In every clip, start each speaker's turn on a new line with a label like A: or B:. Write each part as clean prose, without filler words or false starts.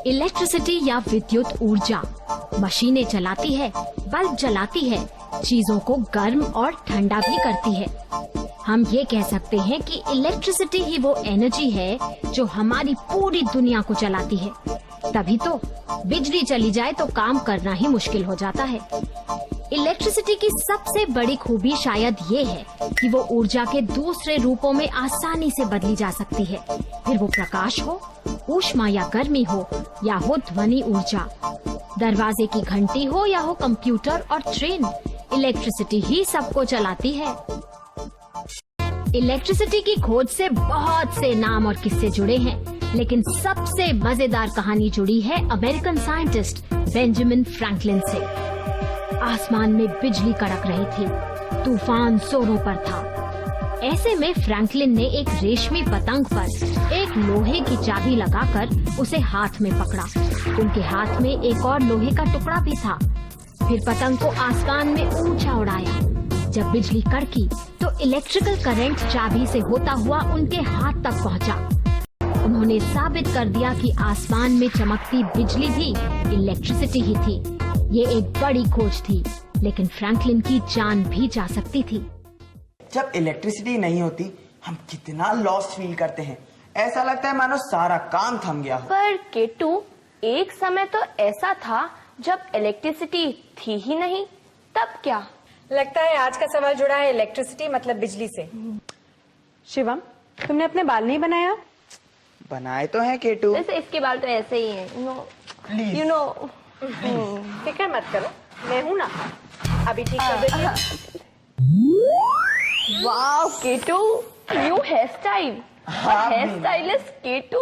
A: Electricity या विद्युत ऊर्जा मशीनें चलाती है, बल्ब जलाती है, चीजों को गर्म और ठंडा भी करती है। हम ये कह सकते हैं कि इलेक्ट्रिसिटी ही वो एनर्जी है जो हमारी पूरी दुनिया को चलाती है। तभी तो बिजली चली जाए तो काम करना ही मुश्किल हो जाता है। इलेक्ट्रिसिटी की सबसे बड़ी खूबी शायद ये है कि वो ऊर्जा के दूसरे रूपों में आसानी से बदली जा सकती है। फिर वो प्रकाश हो, ऊष्मा या गर्मी हो, या हो ध्वनि ऊर्जा, दरवाजे की घंटी हो या हो कंप्यूटर और ट्रेन, इलेक्ट्रिसिटी ही सबको चलाती है। इलेक्ट्रिसिटी की खोज से बहुत से नाम और किस्से जुड़े हैं, लेकिन सबसे मजेदार कहानी जुड़ी है अमेरिकन साइंटिस्ट बेंजामिन फ्रैंकलिन से। आसमान में बिजली कड़क रही थी, तूफान जोरों पर था। ऐसे में फ्रैंकलिन ने एक रेशमी पतंग पर एक लोहे की चाबी लगाकर उसे हाथ में पकड़ा। उनके हाथ में एक और लोहे का टुकड़ा भी था। फिर पतंग को आसमान में ऊंचा उड़ाया। जब बिजली कड़की तो इलेक्ट्रिकल करंट चाबी से होता हुआ उनके हाथ तक पहुंचा। उन्होंने साबित कर दिया कि आसमान में चमकती बिजली भी इलेक्ट्रिसिटी ही थी। ये एक बड़ी खोज थी, लेकिन फ्रैंकलिन की जान भी जा सकती थी।
B: जब इलेक्ट्रिसिटी नहीं होती हम कितना लॉस फील करते हैं। ऐसा लगता है मानो सारा काम थम गया हो।
C: पर केटू, एक समय तो ऐसा था जब इलेक्ट्रिसिटी थी ही नहीं, तब क्या?
D: लगता है आज का सवाल जुड़ा है इलेक्ट्रिसिटी मतलब बिजली से। शिवम, तुमने अपने बाल नहीं बनाया?
B: बनाए तो हैं केटू।
C: वैसे इसके बाल तो ऐसे ही हैं, यू नो।
D: फिक्र मत करो, मैं हूँ ना, अभी ठीक कर देती।
C: Wow Ketu, new hair style. Hair stylist Ketu.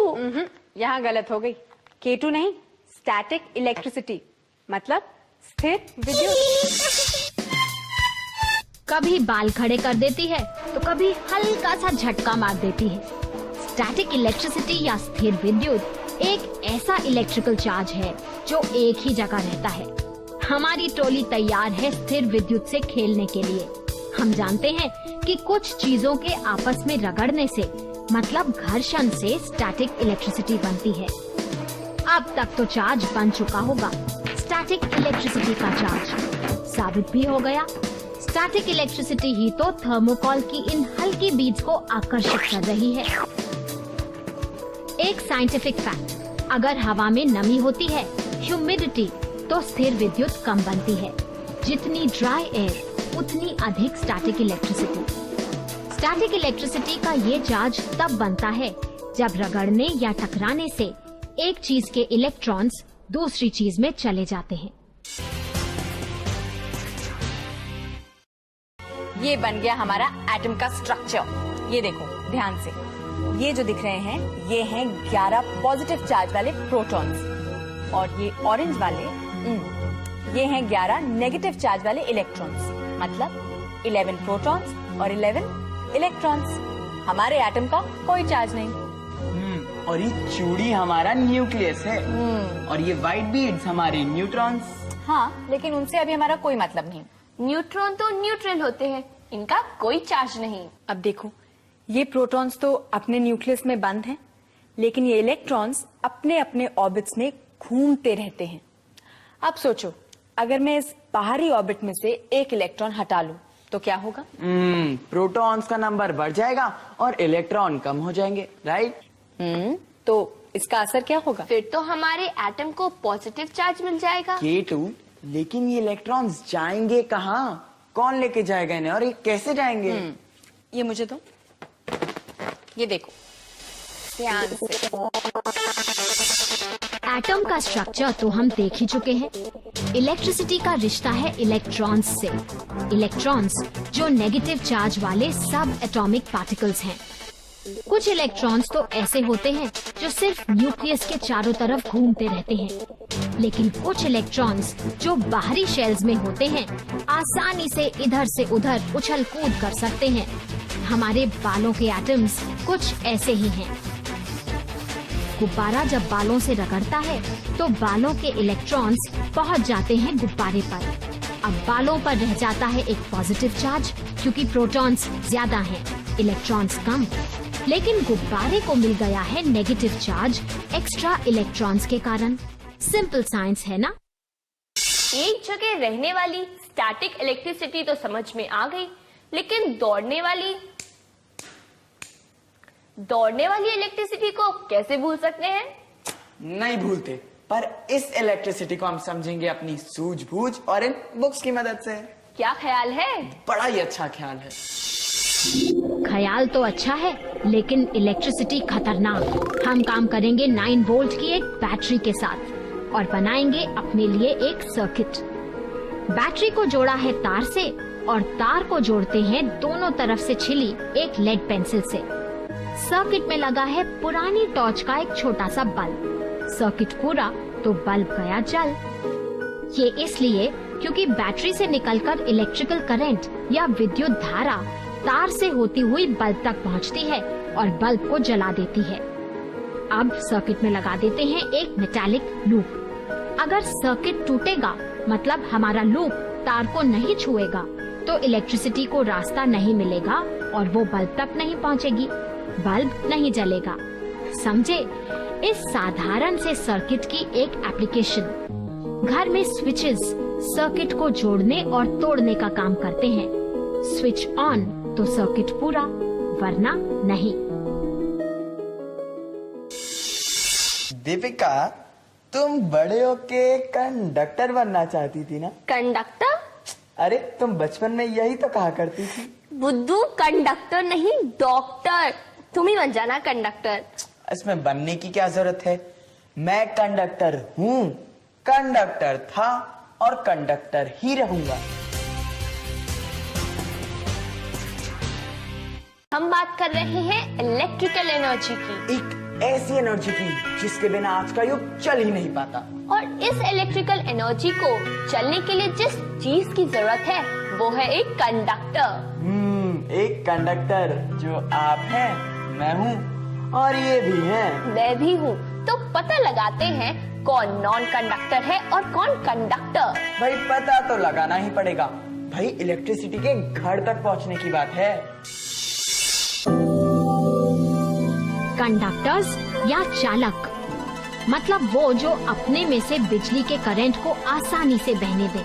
D: यहाँ गलत हो गई। केटू नहीं, स्टैटिक इलेक्ट्रिसिटी मतलब स्थिर विद्युत।
A: कभी बाल खड़े कर देती है तो कभी हल्का सा झटका मार देती है। स्टैटिक इलेक्ट्रिसिटी या स्थिर विद्युत एक ऐसा इलेक्ट्रिकल चार्ज है जो एक ही जगह रहता है। हमारी टोली तैयार है स्थिर विद्युत से खेलने के लिए। हम जानते हैं कि कुछ चीजों के आपस में रगड़ने से मतलब घर्षण से स्टैटिक इलेक्ट्रिसिटी बनती है। अब तक तो चार्ज बन चुका होगा। स्टैटिक इलेक्ट्रिसिटी का चार्ज साबित भी हो गया। स्टैटिक इलेक्ट्रिसिटी ही तो थर्मोकॉल की इन हल्की बीड्स को आकर्षित कर रही है। एक साइंटिफिक फैक्ट, अगर हवा में नमी होती है, ह्यूमिडिटी, तो स्थिर विद्युत कम बनती है। जितनी ड्राई एयर उतनी अधिक स्टैटिक इलेक्ट्रिसिटी। स्टैटिक इलेक्ट्रिसिटी का ये चार्ज तब बनता है जब रगड़ने या टकराने से एक चीज के इलेक्ट्रॉन्स दूसरी चीज में चले जाते हैं।
D: ये बन गया हमारा एटम का स्ट्रक्चर। ये देखो ध्यान से, ये जो दिख रहे हैं ये हैं 11 पॉजिटिव चार्ज वाले प्रोटॉन्स, और ये ऑरेंज वाले ये हैं 11 नेगेटिव चार्ज वाले इलेक्ट्रॉन्स, मतलब 11 प्रोटॉन्स और 11 इलेक्ट्रॉन्स। हमारे एटम का कोई चार्ज नहीं।
B: और ये चूड़ी हमारा न्यूक्लियस है, और ये व्हाइट बीड्स हमारे न्यूट्रॉन्स।
D: हाँ, लेकिन उनसे अभी हमारा कोई मतलब नहीं।
C: न्यूट्रॉन तो न्यूट्रल होते हैं, इनका कोई चार्ज नहीं।
D: अब देखो, ये प्रोटॉन्स तो अपने न्यूक्लियस में बंद हैं, लेकिन ये इलेक्ट्रॉन्स अपने अपने ऑर्बिट्स में घूमते रहते हैं। अब सोचो, अगर मैं इस बाहरी ऑर्बिट में से एक इलेक्ट्रॉन हटा लूं तो क्या होगा?
B: प्रोटॉन्स का नंबर बढ़ जाएगा और इलेक्ट्रॉन कम हो जाएंगे, राइट?
D: तो इसका असर क्या होगा?
C: फिर तो हमारे एटम को पॉजिटिव चार्ज मिल जाएगा।
B: केटू, लेकिन ये इलेक्ट्रॉन्स जाएंगे कहाँ? कौन लेके जाएगा इन्हें, और ये कैसे जाएंगे?
D: ये मुझे दो, ये देखो ध्यान से।
A: एटम का स्ट्रक्चर तो हम देख ही चुके हैं। इलेक्ट्रिसिटी का रिश्ता है इलेक्ट्रॉन्स से। इलेक्ट्रॉन्स जो नेगेटिव चार्ज वाले सब एटॉमिक पार्टिकल्स हैं। कुछ इलेक्ट्रॉन्स तो ऐसे होते हैं जो सिर्फ न्यूक्लियस के चारों तरफ घूमते रहते हैं, लेकिन कुछ इलेक्ट्रॉन्स जो बाहरी शेल्स में होते हैं आसानी से इधर से उधर उछल कूद कर सकते हैं। हमारे बालों के एटम्स कुछ ऐसे ही हैं। गुब्बारा जब बालों से रगड़ता है तो बालों के इलेक्ट्रॉन्स पहुंच जाते हैं गुब्बारे पर। अब बालों पर रह जाता है एक पॉजिटिव चार्ज, क्योंकि प्रोटॉन्स ज्यादा हैं, इलेक्ट्रॉन्स कम। लेकिन गुब्बारे को मिल गया है नेगेटिव चार्ज एक्स्ट्रा इलेक्ट्रॉन्स के कारण। सिंपल साइंस है ना।
C: एक जगह रहने वाली स्टैटिक इलेक्ट्रिसिटी तो समझ में आ गई, लेकिन दौड़ने वाली इलेक्ट्रिसिटी को कैसे भूल सकते हैं?
B: नहीं भूलते, पर इस इलेक्ट्रिसिटी को हम समझेंगे अपनी सूझबूझ और इन बुक्स की मदद से।
C: क्या ख्याल है?
B: बड़ा ही अच्छा ख्याल है।
A: ख्याल तो अच्छा है, लेकिन इलेक्ट्रिसिटी खतरनाक। हम काम करेंगे 9 वोल्ट की एक बैटरी के साथ और बनाएंगे अपने लिए एक सर्किट। बैटरी को जोड़ा है तार से और तार को जोड़ते हैं दोनों तरफ से छिली एक लेड पेंसिल से। सर्किट में लगा है पुरानी टॉर्च का एक छोटा सा बल्ब। सर्किट पूरा तो बल्ब गया जल। ये इसलिए क्योंकि बैटरी से निकलकर इलेक्ट्रिकल करंट या विद्युत धारा तार से होती हुई बल्ब तक पहुंचती है और बल्ब को जला देती है। अब सर्किट में लगा देते हैं एक मेटालिक लूप। अगर सर्किट टूटेगा मतलब हमारा लूप तार को नहीं छुएगा, तो इलेक्ट्रिसिटी को रास्ता नहीं मिलेगा और वो बल्ब तक नहीं पहुंचेगी, बल्ब नहीं जलेगा। समझे? इस साधारण से सर्किट की एक एप्लीकेशन। घर में स्विचेस सर्किट को जोड़ने और तोड़ने का काम करते हैं। स्विच ऑन तो सर्किट पूरा, वरना नहीं।
B: दीपिका, तुम बड़े होके कंडक्टर बनना चाहती थी ना?
C: कंडक्टर?
B: अरे तुम बचपन में यही तो कहा करती थी।
C: बुद्धू, कंडक्टर नहीं डॉक्टर। तुम ही बन जाना कंडक्टर।
B: इसमें बनने की क्या जरूरत है? मैं कंडक्टर हूँ, कंडक्टर था और कंडक्टर ही रहूंगा।
C: हम बात कर रहे हैं इलेक्ट्रिकल एनर्जी की।
B: एक ऐसी एनर्जी की जिसके बिना आज का युग चल ही नहीं पाता।
C: और इस इलेक्ट्रिकल एनर्जी को चलने के लिए जिस चीज की जरूरत है वो है एक कंडक्टर।
B: एक कंडक्टर जो आप हैं, मैं हूँ और ये भी है,
C: मैं भी हूँ। तो पता लगाते हैं कौन नॉन कंडक्टर है और कौन कंडक्टर।
B: भाई पता तो लगाना ही पड़ेगा। भाई इलेक्ट्रिसिटी के घर तक पहुँचने की बात है।
A: कंडक्टर्स या चालक मतलब वो जो अपने में से बिजली के करंट को आसानी से बहने दे।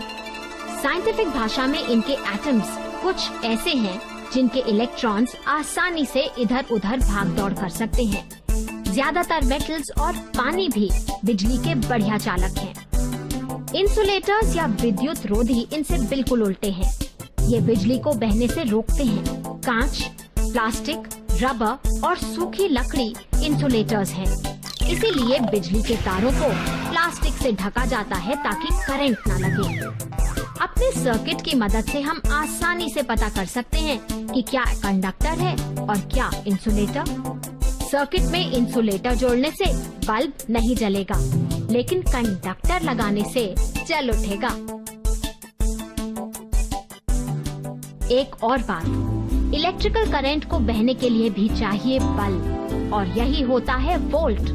A: साइंटिफिक भाषा में इनके एटम्स कुछ ऐसे हैं जिनके इलेक्ट्रॉन्स आसानी से इधर उधर भाग दौड़ कर सकते हैं। ज्यादातर मेटल्स और पानी भी बिजली के बढ़िया चालक हैं। इंसुलेटर्स या विद्युत रोधी इनसे बिल्कुल उल्टे हैं। ये बिजली को बहने से रोकते हैं। कांच, प्लास्टिक, रबर और सूखी लकड़ी इंसुलेटर्स हैं। इसीलिए बिजली के तारों को प्लास्टिक से ढका जाता है ताकि करंट न लगे। अपने सर्किट की मदद से हम आसानी से पता कर सकते हैं कि क्या कंडक्टर है और क्या इंसुलेटर। सर्किट में इंसुलेटर जोड़ने से बल्ब नहीं जलेगा, लेकिन कंडक्टर लगाने से जल उठेगा। एक और बात, इलेक्ट्रिकल करंट को बहने के लिए भी चाहिए बल्ब, और यही होता है वोल्ट।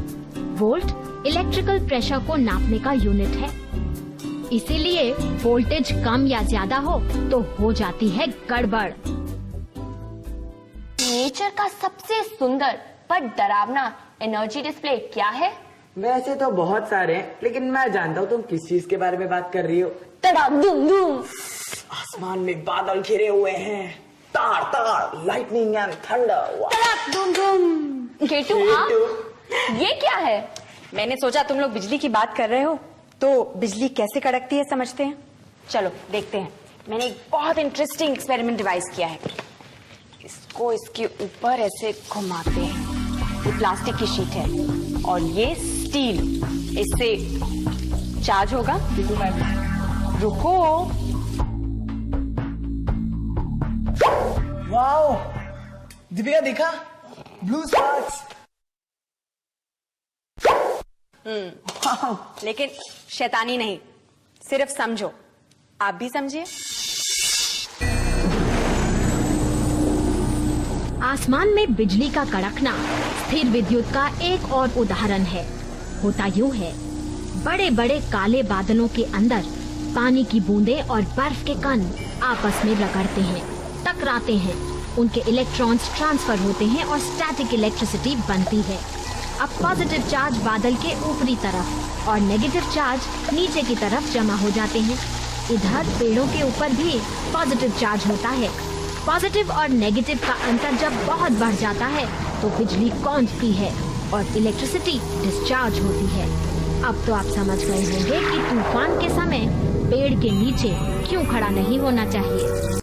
A: वोल्ट इलेक्ट्रिकल प्रेशर को नापने का यूनिट है। इसीलिए वोल्टेज कम या ज्यादा हो तो हो जाती है गड़बड़।
C: नेचर का सबसे सुंदर पर डरावना एनर्जी डिस्प्ले क्या है?
B: वैसे तो बहुत सारे हैं, लेकिन मैं जानता हूँ तुम किस चीज के बारे में बात कर रही हो।
C: तड़ाक दुम दुम।
B: आसमान में बादल घिरे हुए हैं, तार तार, लाइटनिंग एंड थंडर।
C: तड़ाक दुम दुम। केटू, ये क्या है?
D: मैंने सोचा तुम लोग बिजली की बात कर रहे हो, तो बिजली कैसे कड़कती है समझते हैं। चलो देखते हैं। मैंने एक बहुत इंटरेस्टिंग एक्सपेरिमेंट डिवाइस किया है। इसको इसके ऊपर ऐसे घुमाते हैं। ये प्लास्टिक की शीट है और ये स्टील, इससे चार्ज होगा। रुको।
B: वाओ दीपिका, देखा ब्लू स्पार्क्स।
D: लेकिन शैतानी नहीं, सिर्फ समझो। आप भी समझिए।
A: आसमान में बिजली का कड़कना स्थिर विद्युत का एक और उदाहरण है। होता यूं है, बड़े बड़े काले बादलों के अंदर पानी की बूंदें और बर्फ के कण आपस में रगड़ते हैं, टकराते हैं। उनके इलेक्ट्रॉन्स ट्रांसफर होते हैं और स्टैटिक इलेक्ट्रिसिटी बनती है। अब पॉजिटिव चार्ज बादल के ऊपरी तरफ और नेगेटिव चार्ज नीचे की तरफ जमा हो जाते हैं। इधर पेड़ों के ऊपर भी पॉजिटिव चार्ज होता है। पॉजिटिव और नेगेटिव का अंतर जब बहुत बढ़ जाता है तो बिजली कौंधती है और इलेक्ट्रिसिटी डिस्चार्ज होती है। अब तो आप समझ गए होंगे कि तूफान के समय पेड़ के नीचे क्यों खड़ा नहीं होना चाहिए।